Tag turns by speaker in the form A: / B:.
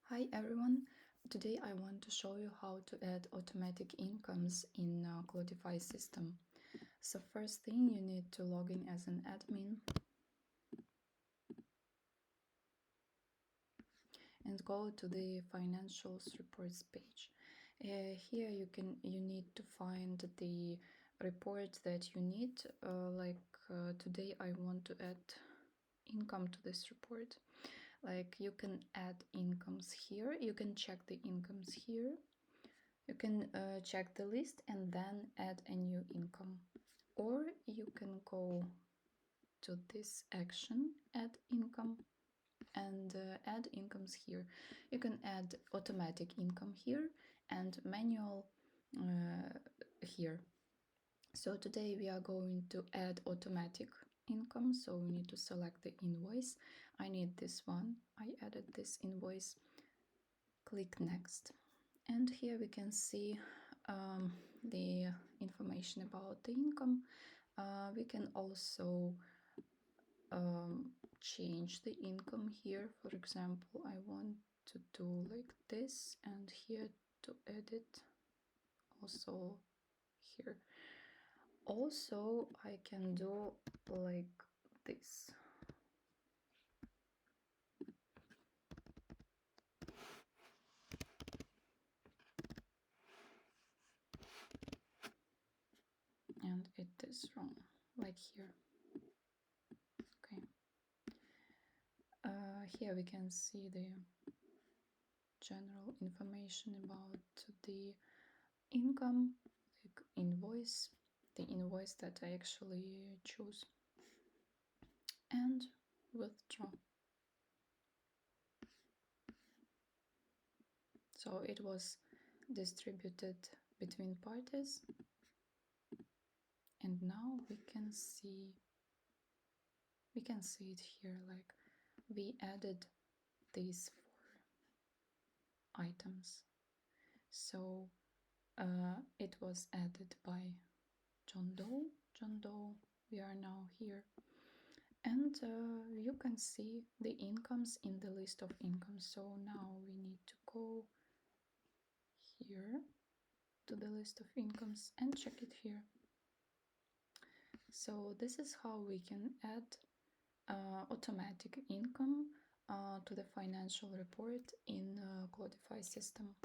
A: Hi everyone, today I want to show you how to add automatic incomes in Clodify system. So first thing, you need to log in as an admin and go to the financials reports page. Here you need to find the report that you need. Today I want to add income to this report. Like you can add incomes here, you can check the incomes here. You can check the list and then add a new income. Or you can go to this action, add income, and add incomes here. You can add automatic income here and manual here. So today we are going to add automatic income. So we need to select the invoice. I need this one. I added this invoice. Click next. And here we can see the information about the income. We can also change the income here. For example, I want to do like this, and here to edit also here. Also, I can do like this. And it is wrong, like here. Okay. Here we can see the general information about the income, like invoice, the invoice that I actually choose, and withdraw. So it was distributed between parties, and now we can see it here. Like we added these 4 items. So it was added by John Doe. John Doe, we are now here. And you can see the incomes in the list of incomes. So now we need to go here to the list of incomes and check it here. So this is how we can add automatic income to the financial report in Clodify system.